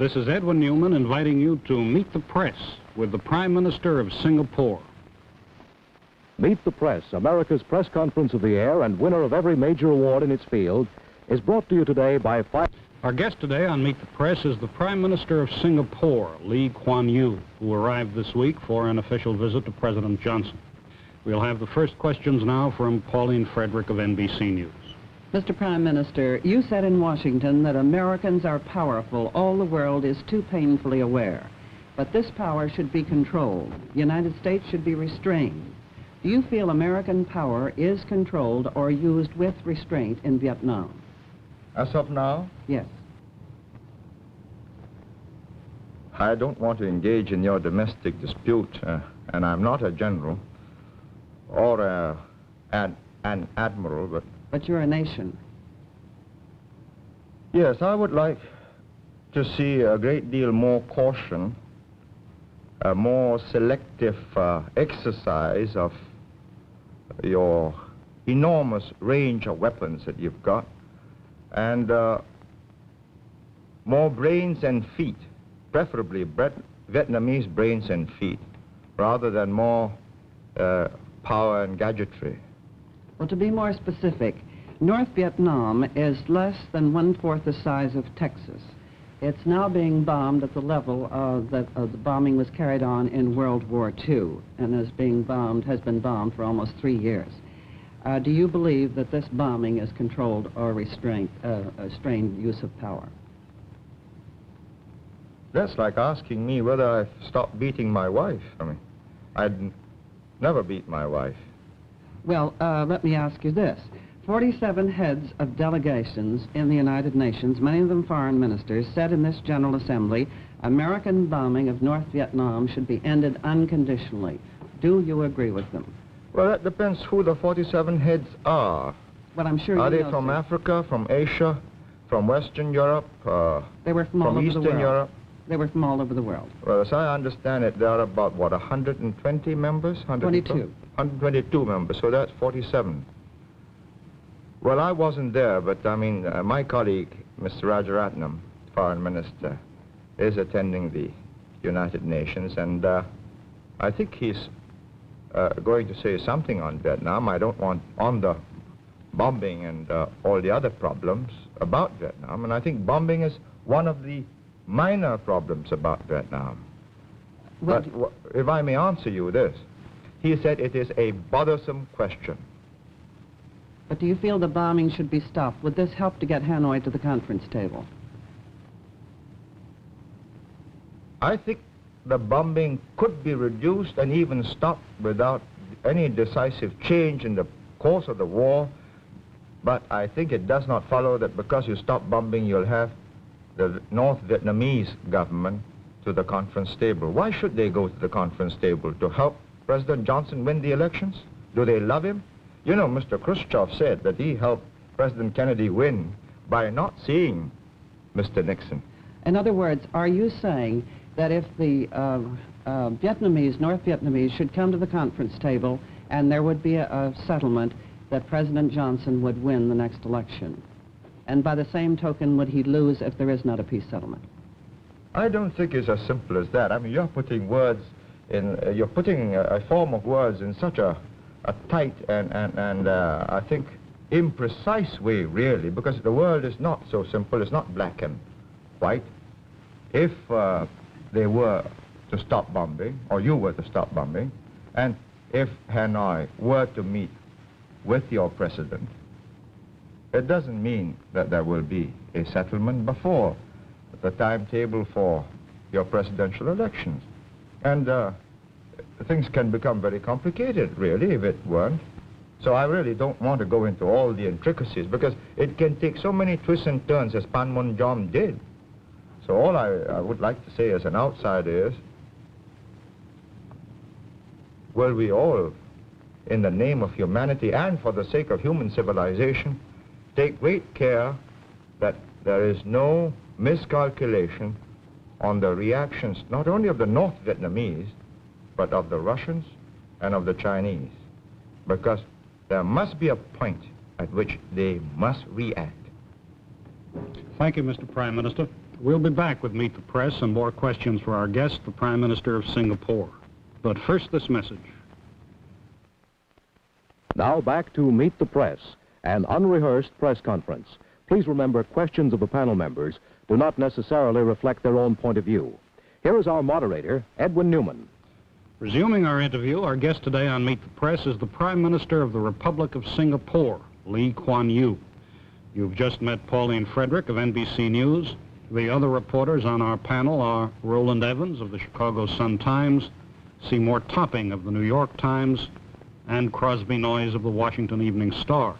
This is Edwin Newman inviting you to Meet the Press with the Prime Minister of Singapore. Meet the Press, America's press conference of the year and winner of every major award in its field, is brought to you today by Our guest today on Meet the Press is the Prime Minister of Singapore, Kuan, who arrived this week for an official visit to President Johnson. We'll have the first questions now from Pauline Frederick of NBC News. Mr. Prime Minister, you said in Washington that Americans are powerful. All the world is too painfully aware. But this power should be controlled. The United States should be restrained. Do you feel American power is controlled or used with restraint in Vietnam? As of now? Yes. I don't want to engage in your domestic dispute, and I'm not a general or an admiral, But you're a nation. Yes, I would like to see a great deal more caution, a more selective exercise of your enormous range of weapons that you've got, and more brains and feet, preferably Vietnamese brains and feet, rather than more power and gadgetry. Well, to be more specific, North Vietnam is less than 1/4 the size of Texas. It's now being bombed at the level that the bombing was carried on in World War II, and has been bombed for almost 3 years. Do you believe that this bombing is controlled or restrained use of power? That's like asking me whether I've stopped beating my wife. I mean, I'd never beat my wife. Well, let me ask you this. 47 heads of delegations in the United Nations, many of them foreign ministers, said in this General Assembly, American bombing of North Vietnam should be ended unconditionally. Do you agree with them? Well, that depends who the 47 heads are. Well, I'm sure Are you they know, from sir. Africa, from Asia, from Western Europe, They were from all over Eastern the world. Europe? They were from all over the world. Well, as I understand it, there are about, what, 120 members? 22. 122 members, so that's 47. Well, I wasn't there, but I mean, my colleague, Mr. Rajaratnam, Foreign Minister, is attending the United Nations, and I think he's going to say something on Vietnam. I don't want on the bombing and all the other problems about Vietnam, and I think bombing is one of the minor problems about Vietnam. Well, But if I may answer you this, he said it is a bothersome question. but do you feel the bombing should be stopped? Would this help to get Hanoi to the conference table? I think the bombing could be reduced and even stopped without any decisive change in the course of the war, but I think it does not follow that because you stop bombing, you'll have the North Vietnamese government to the conference table. Why should they go to the conference table? To help President Johnson win the elections? Do they love him? You know, Mr. Khrushchev said that he helped President Kennedy win by not seeing Mr. Nixon. In other words, are you saying that if the North Vietnamese should come to the conference table and there would be a settlement that President Johnson would win the next election? And by the same token, would he lose if there is not a peace settlement? I don't think it's as simple as that. I mean, you're putting words in, you're putting a form of words in such a tight and I think imprecise way, really, because the world is not so simple. It's not black and white. If they were to stop bombing, or you were to stop bombing, and if Hanoi were to meet with your president, it doesn't mean that there will be a settlement before the timetable for your presidential elections. And things can become very complicated, really, if it weren't. So I really don't want to go into all the intricacies, because it can take so many twists and turns, as Panmunjom did. So all I would like to say as an outsider is, will we all, in the name of humanity and for the sake of human civilization, take great care that there is no miscalculation on the reactions, not only of the North Vietnamese, but of the Russians and of the Chinese, because there must be a point at which they must react. Thank you, Mr. Prime Minister. We'll be back with Meet the Press and more questions for our guest, the Prime Minister of Singapore. But first, this message. Now back to Meet the Press, an unrehearsed press conference. Please remember, questions of the panel members do not necessarily reflect their own point of view. Here is our moderator, Edwin Newman. Resuming our interview, our guest today on Meet the Press is the Prime Minister of the Republic of Singapore, Kuan. You've just met Pauline Frederick of NBC News. The other reporters on our panel are Roland Evans of the Chicago Sun-Times, Seymour Topping of the New York Times, and Crosby Noyes of the Washington Evening Star.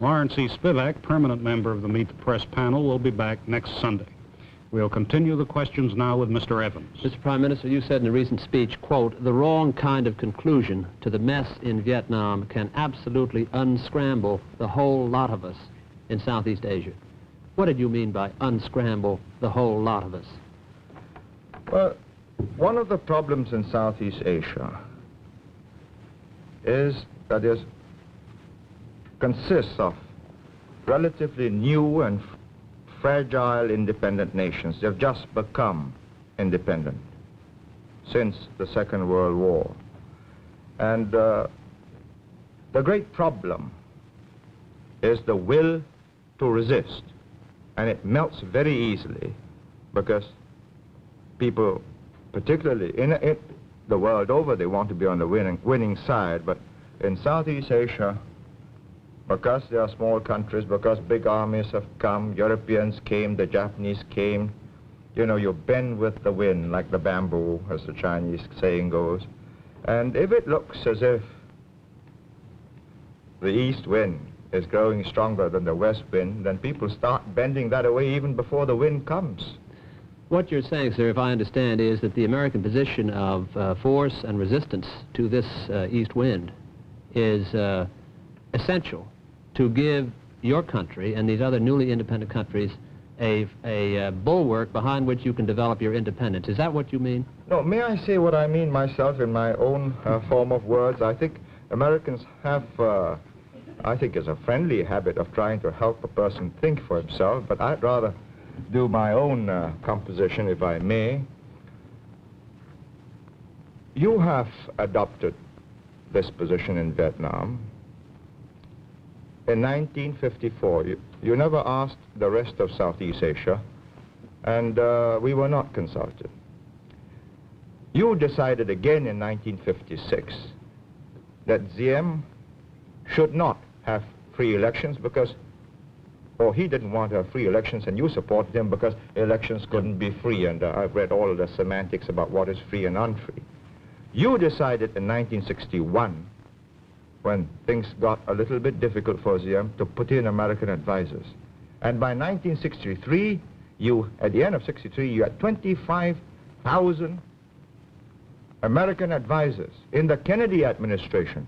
Lawrence E. Spivak, permanent member of the Meet the Press panel, will be back next Sunday. We'll continue the questions now with Mr. Evans. Mr. Prime Minister, you said in a recent speech, quote, "The wrong kind of conclusion to the mess in Vietnam can absolutely unscramble the whole lot of us in Southeast Asia." What did you mean by unscramble the whole lot of us? Well, one of the problems in Southeast Asia is that it consists of relatively new and fragile independent nations. They've just become independent since the Second World War. And the great problem is the will to resist. And it melts very easily because people, particularly in the world over, they want to be on the winning side. But in Southeast Asia, because they are small countries, because big armies have come, Europeans came, the Japanese came, you know, you bend with the wind like the bamboo, as the Chinese saying goes. And if it looks as if the east wind is growing stronger than the west wind, then people start bending that away even before the wind comes. What you're saying, sir, if I understand, is that the American position of force and resistance to this east wind is essential to give your country and these other newly independent countries a bulwark behind which you can develop your independence. Is that what you mean? No, may I say what I mean myself in my own form of words? I think Americans have, I think, is a friendly habit of trying to help a person think for himself, but I'd rather do my own composition, if I may. You have adopted this position in Vietnam. In 1954, you never asked the rest of Southeast Asia, and we were not consulted. You decided again in 1956 that Diem should not have free elections because, or he didn't want to have free elections, and you supported him because elections couldn't be free, and I've read all of the semantics about what is free and unfree. You decided in 1961, when things got a little bit difficult for Diem, to put in American advisors. And by 1963, at the end of 63, you had 25,000 American advisors in the Kennedy administration.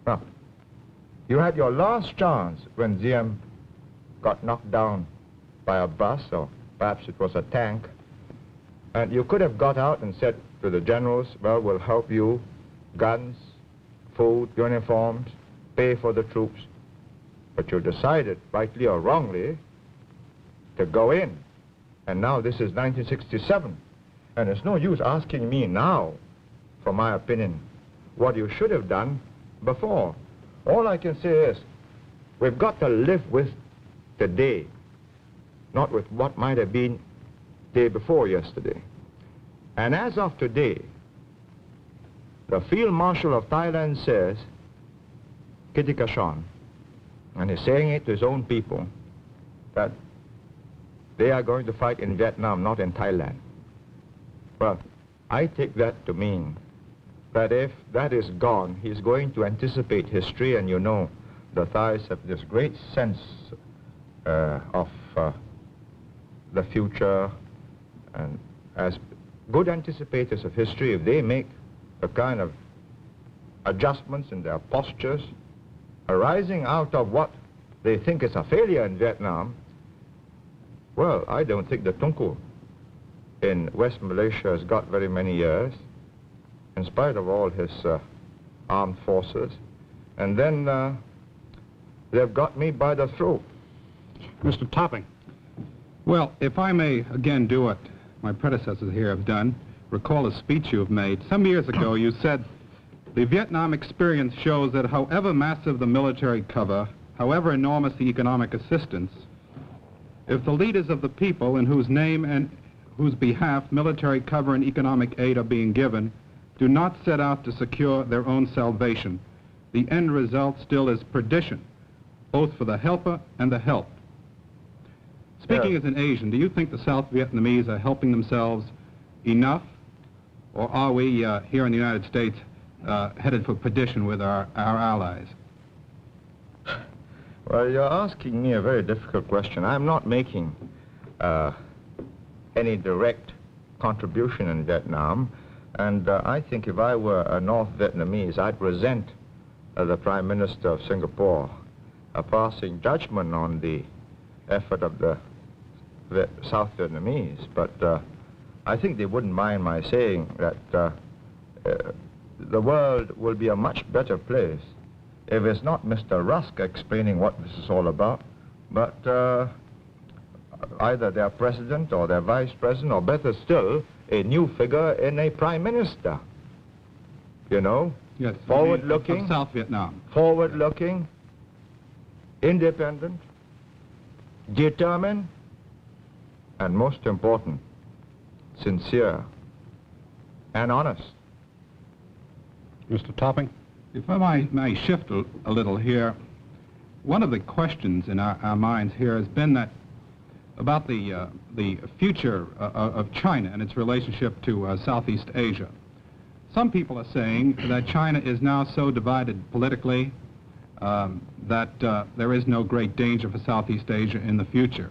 Now, you had your last chance when Diem got knocked down by a bus, or perhaps it was a tank, and you could have got out and said to the generals, well, we'll help you, guns, food, uniforms, pay for the troops. But you decided, rightly or wrongly, to go in. And now this is 1967. And it's no use asking me now, for my opinion, what you should have done before. All I can say is, we've got to live with today, not with what might have been day before yesterday. And as of today, the Field Marshal of Thailand says, Kitikashon, and he's saying it to his own people, that they are going to fight in Vietnam, not in Thailand. Well, I take that to mean that if that is gone, he's going to anticipate history, and you know, the Thais have this great sense of the future, and as good anticipators of history, if they make a kind of adjustments in their postures arising out of what they think is a failure in Vietnam, well, I don't think the Tunku in West Malaysia has got very many years, in spite of all his armed forces. And then they've got me by the throat. Mr. Topping, Well, if I may again do what my predecessors here have done, recall a speech you have made. Some years ago you said, the Vietnam experience shows that however massive the military cover, however enormous the economic assistance, if the leaders of the people in whose name and whose behalf military cover and economic aid are being given do not set out to secure their own salvation, the end result still is perdition, both for the helper and the helped. Speaking as an Asian, do you think the South Vietnamese are helping themselves enough, or are we here in the United States headed for perdition with our allies? Well, you're asking me a very difficult question. I'm not making any direct contribution in Vietnam, and I think if I were a North Vietnamese, I'd resent the Prime Minister of Singapore passing judgment on the effort of the South Vietnamese, but I think they wouldn't mind my saying that the world will be a much better place if it's not Mr. Rusk explaining what this is all about, but either their president or their vice president, or better still, a new figure in a prime minister. You know? Yes. Forward-looking. Of South Vietnam. Forward-looking, independent, determined, and most important, sincere and honest. Mr. Topping? If I may shift a little here, one of the questions in our minds here has been that about the future of China and its relationship to Southeast Asia. Some people are saying that China is now so divided politically that there is no great danger for Southeast Asia in the future.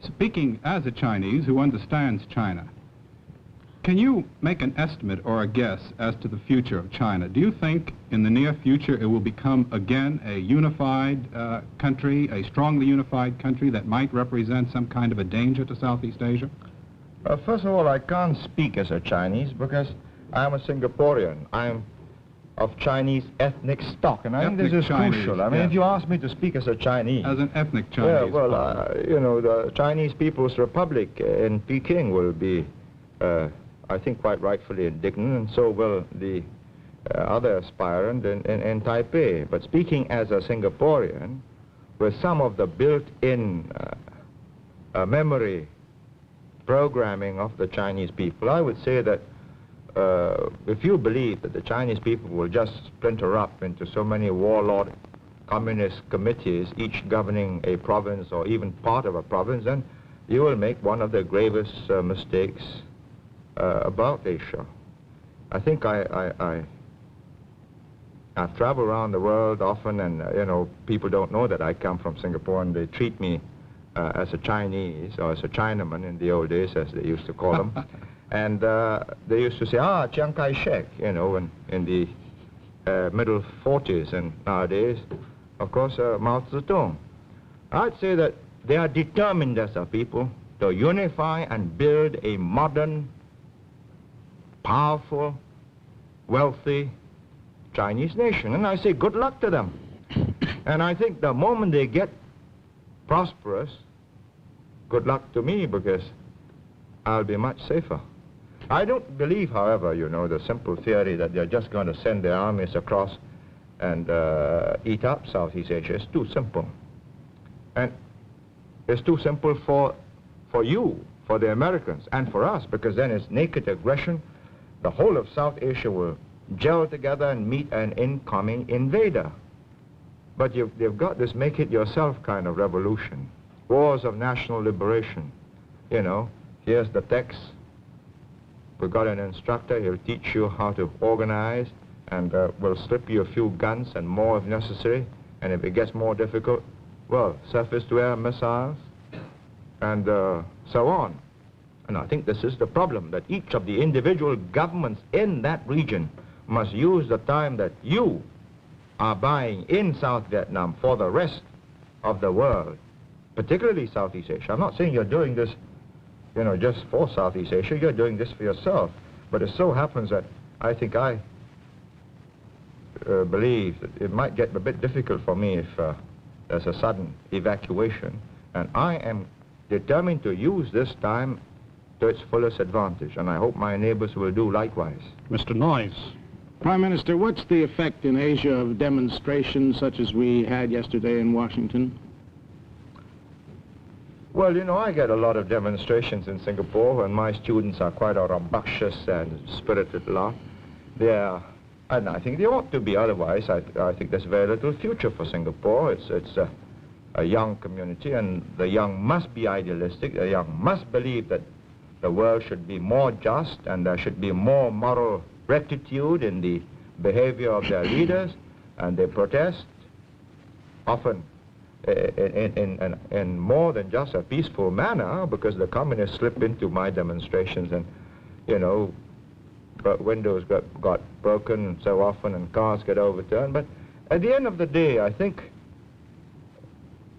Speaking as a Chinese who understands China, can you make an estimate or a guess as to the future of China? Do you think in the near future it will become again a unified country, a strongly unified country that might represent some kind of a danger to Southeast Asia? First of all, I can't speak as a Chinese because I'm a Singaporean. I'm of Chinese ethnic stock, and I think this is crucial. I mean, if you ask me to speak as a Chinese... As an ethnic Chinese. Yeah, well, you know, the Chinese People's Republic in Peking will be... I think quite rightfully indignant, and so will the other aspirant in Taipei. But speaking as a Singaporean, with some of the built-in memory programming of the Chinese people, I would say that if you believe that the Chinese people will just splinter up into so many warlord communist committees, each governing a province or even part of a province, then you will make one of the gravest mistakes about Asia. I think I've traveled around the world often, and you know, people don't know that I come from Singapore, and they treat me as a Chinese or as a Chinaman in the old days, as they used to call them. And they used to say, Chiang Kai-shek, you know, in the middle 40s, and nowadays, of course, Mao Zedong. I'd say that they are determined as a people to unify and build a modern, powerful, wealthy Chinese nation. And I say good luck to them. And I think the moment they get prosperous, good luck to me, because I'll be much safer. I don't believe, however, you know, the simple theory that they're just going to send their armies across and eat up Southeast Asia. It's too simple. And it's too simple for you, for the Americans, and for us, because then it's naked aggression. The whole of South Asia will gel together and meet an incoming invader. But they've got this make-it-yourself kind of revolution. Wars of national liberation. You know, here's the text. We've got an instructor. He'll teach you how to organize, and we'll slip you a few guns and more if necessary. And if it gets more difficult, well, surface-to-air missiles, and so on. And I think this is the problem, that each of the individual governments in that region must use the time that you are buying in South Vietnam for the rest of the world, particularly Southeast Asia. I'm not saying you're doing this, you know, just for Southeast Asia. You're doing this for yourself. But it so happens that I think I believe that it might get a bit difficult for me if there's a sudden evacuation. And I am determined to use this time to its fullest advantage, and I hope my neighbors will do likewise. Mr. Noyes. Prime Minister, what's the effect in Asia of demonstrations such as we had yesterday in Washington? Well, you know, I get a lot of demonstrations in Singapore, and my students are quite a rambunctious and spirited lot. And I think they ought to be. Otherwise, I think there's very little future for Singapore. It's a young community, and the young must be idealistic. The young must believe that the world should be more just, and there should be more moral rectitude in the behavior of their leaders, and they protest often in more than just a peaceful manner, because the communists slip into my demonstrations and, you know, windows got broken so often and cars get overturned. But at the end of the day, I think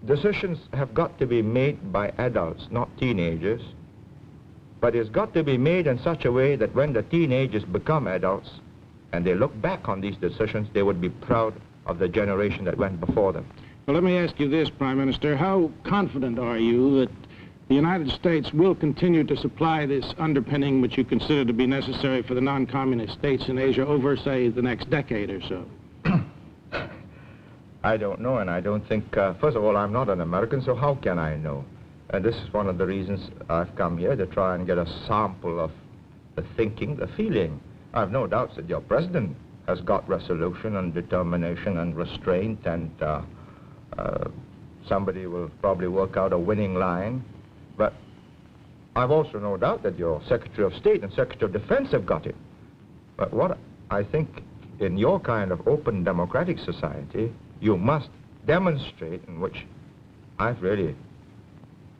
decisions have got to be made by adults, not teenagers. But it's got to be made in such a way that when the teenagers become adults and they look back on these decisions, they would be proud of the generation that went before them. Well, let me ask you this, Prime Minister. How confident are you that the United States will continue to supply this underpinning which you consider to be necessary for the non-communist states in Asia over, say, the next decade or so? I don't know, and I don't think, first of all, I'm not an American, so how can I know? And this is one of the reasons I've come here, to try and get a sample of the thinking, the feeling. I have no doubts that your president has got resolution and determination and restraint, and somebody will probably work out a winning line. But I've also no doubt that your Secretary of State and Secretary of Defense have got it. But what I think in your kind of open democratic society, you must demonstrate, in which I've really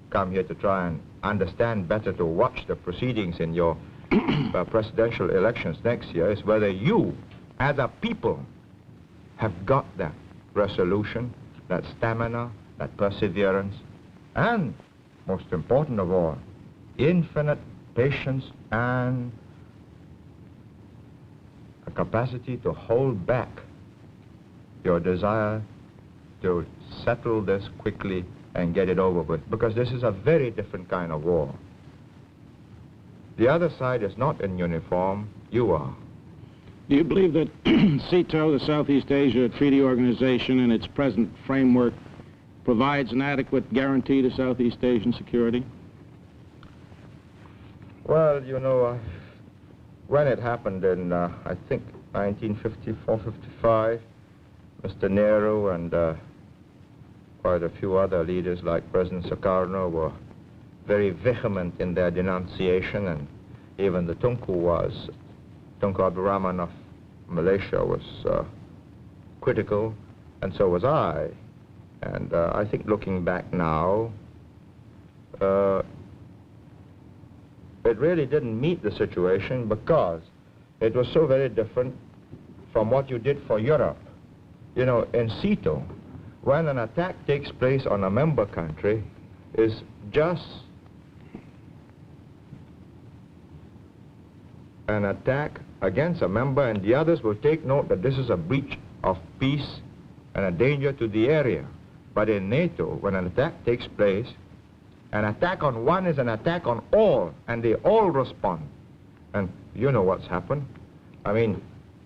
come here to try and understand better, to watch the proceedings in your presidential elections next year, is whether you, as a people, have got that resolution, that stamina, that perseverance, and, most important of all, infinite patience and a capacity to hold back your desire to settle this quickly and get it over with, because this is a very different kind of war. The other side is not in uniform, you are. Do you believe that CETO, the Southeast Asia Treaty Organization, in its present framework, provides an adequate guarantee to Southeast Asian security? Well, you know, when it happened in, I think, 1954, 55, Mr. Nehru and quite a few other leaders like President Sukarno were very vehement in their denunciation, and even the Tunku Abdul Rahman of Malaysia was critical, and so was I. And I think looking back now, it really didn't meet the situation, because it was so very different from what you did for Europe. You know, in CETO, when an attack takes place on a member country, is just an attack against a member, and the others will take note that this is a breach of peace and a danger to the area. But in NATO, when an attack takes place, an attack on one is an attack on all, and they all respond. And you know what's happened. I mean,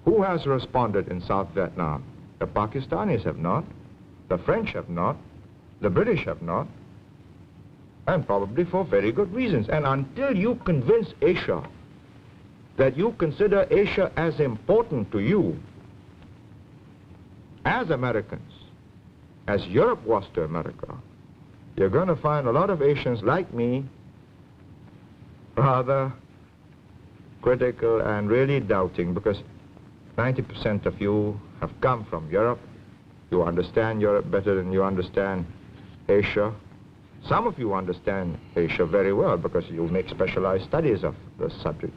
who has responded in South Vietnam? The Pakistanis have not, the French have not, the British have not, and probably for very good reasons. And until you convince Asia that you consider Asia as important to you, as Americans, as Europe was to America, you're going to find a lot of Asians like me rather critical and really doubting, because 90% of you have come from Europe. You understand Europe better than you understand Asia. Some of you understand Asia very well because you make specialized studies of the subject.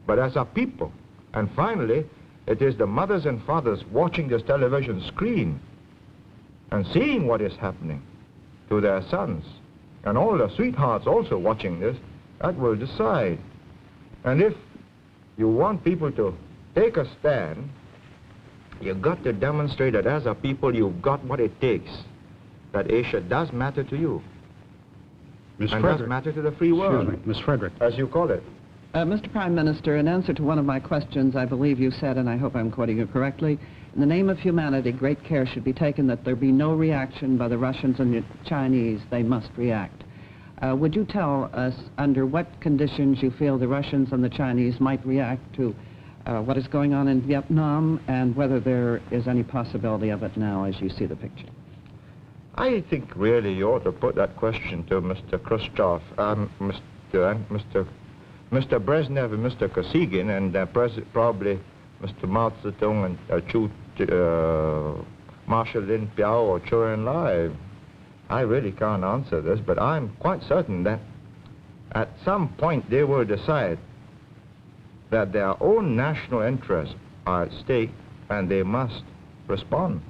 But as a people, and finally, it is the mothers and fathers watching this television screen and seeing what is happening to their sons, and all the sweethearts also watching this, that will decide. And if you want people to take a stand, you've got to demonstrate that as a people you've got what it takes, that Asia does matter to you. Ms. And Frederick. that's matter to the free world. Excuse me, Ms. Frederick. As you call it. Mr. Prime Minister, in answer to one of my questions, I believe you said, and I hope I'm quoting you correctly, in the name of humanity, great care should be taken that there be no reaction by the Russians and the Chinese. They must react. Would you tell us under what conditions you feel the Russians and the Chinese might react to what is going on in Vietnam, and whether there is any possibility of it now as you see the picture? I think really you ought to put that question to Mr. Khrushchev, Mr. Brezhnev and Mr. Kosygin, and probably Mr. Mao Zedong and Marshal Lin Piao or Zhou Enlai. I really can't answer this, but I'm quite certain that at some point they will decide that their own national interests are at stake and they must respond.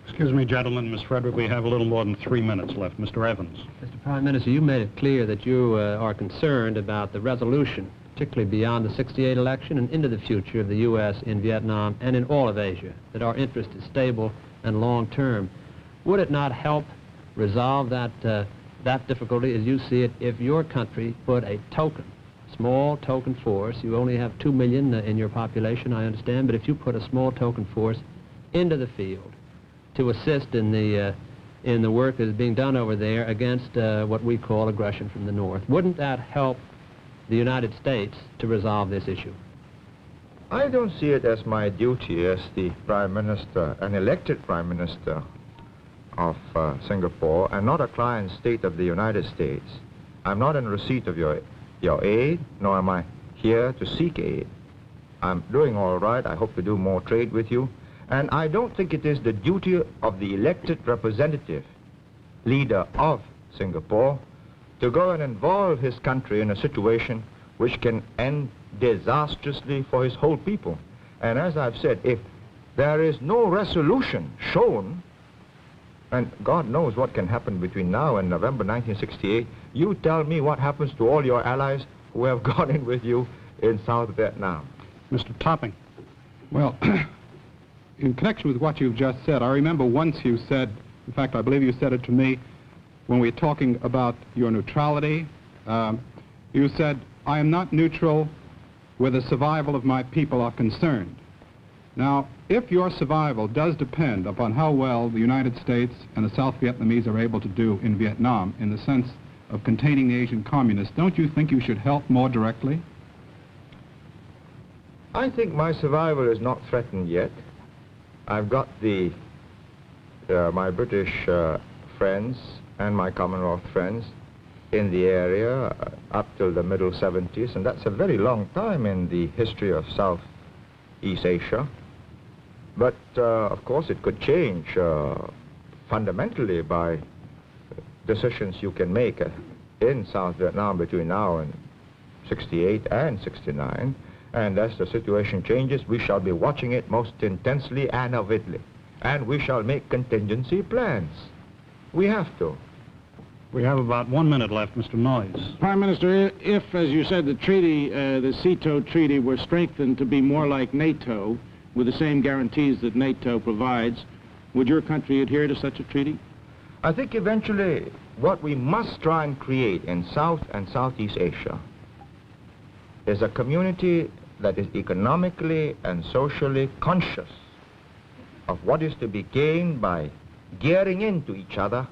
Excuse me, gentlemen. Ms. Frederick, we have a little more than 3 minutes left. Mr. Evans. Mr. Prime Minister, you made it clear that you are concerned about the resolution, particularly beyond the '68 election and into the future of the U.S. in Vietnam and in all of Asia, that our interest is stable and long-term. Would it not help resolve that difficulty, as you see it, if your country put a small token force? You only have 2 million in your population, I understand, but if you put a small token force into the field to assist in the work that is being done over there against what we call aggression from the North, wouldn't that help the United States to resolve this issue? I don't see it as my duty as the Prime Minister, an elected Prime Minister of Singapore, and not a client state of the United States. I'm not in receipt of your aid, nor am I here to seek aid. I'm doing all right. I hope to do more trade with you. And I don't think it is the duty of the elected representative, leader of Singapore, to go and involve his country in a situation which can end disastrously for his whole people. And as I've said, if there is no resolution shown, and God knows what can happen between now and November 1968, you tell me what happens to all your allies who have gone in with you in South Vietnam. Mr. Topping. Well, in connection with what you've just said, I remember once you said, in fact, I believe you said it to me, when we were talking about your neutrality, you said, I am not neutral where the survival of my people are concerned. Now, if your survival does depend upon how well the United States and the South Vietnamese are able to do in Vietnam in the sense of containing the Asian communists, don't you think you should help more directly? I think my survival is not threatened yet. I've got my British friends and my Commonwealth friends in the area up till the middle 70s, and that's a very long time in the history of Southeast Asia. But, of course, it could change fundamentally by decisions you can make in South Vietnam between now and 68 and 69. And as the situation changes, we shall be watching it most intensely and avidly. And we shall make contingency plans. We have to. We have about 1 minute left, Mr. Noyes. Prime Minister, if, as you said, the treaty, the CETO treaty, were strengthened to be more like NATO, with the same guarantees that NATO provides, would your country adhere to such a treaty? I think eventually what we must try and create in South and Southeast Asia is a community that is economically and socially conscious of what is to be gained by gearing into each other,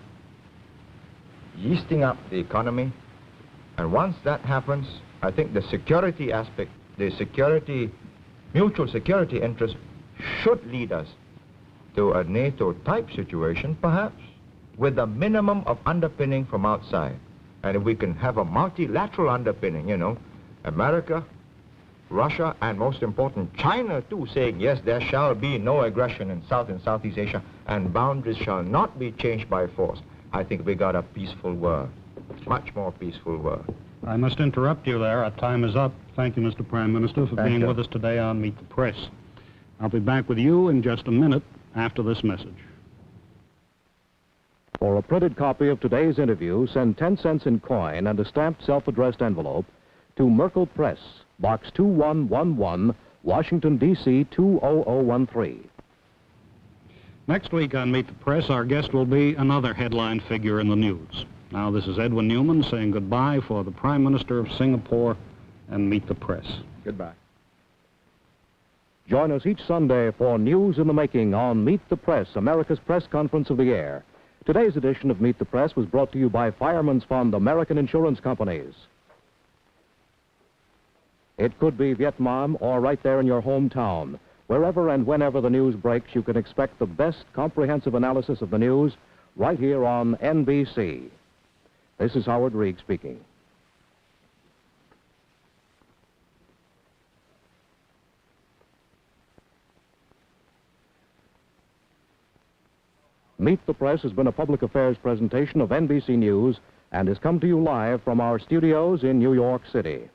yeasting up the economy, and once that happens, I think the security aspect, mutual security interest should lead us to a NATO-type situation, perhaps, with a minimum of underpinning from outside. And if we can have a multilateral underpinning, you know, America, Russia, and most important, China too, saying, yes, there shall be no aggression in South and Southeast Asia, and boundaries shall not be changed by force. I think we got a peaceful world, much more peaceful world. I must interrupt you there. Our time is up. Thank you, Mr. Prime Minister, for being with us today on Meet the Press. I'll be back with you in just a minute after this message. For a printed copy of today's interview, send 10 cents in coin and a stamped self-addressed envelope to Merkel Press, Box 2111, Washington, D.C. 20013. Next week on Meet the Press, our guest will be another headline figure in the news. Now, this is Edwin Newman saying goodbye for the Prime Minister of Singapore and Meet the Press. Goodbye. Join us each Sunday for News in the Making on Meet the Press, America's press conference of the air. Today's edition of Meet the Press was brought to you by Fireman's Fund American Insurance Companies. It could be Vietnam or right there in your hometown. Wherever and whenever the news breaks, you can expect the best comprehensive analysis of the news right here on NBC. This is Howard Reed speaking. Meet the Press has been a public affairs presentation of NBC News and has come to you live from our studios in New York City.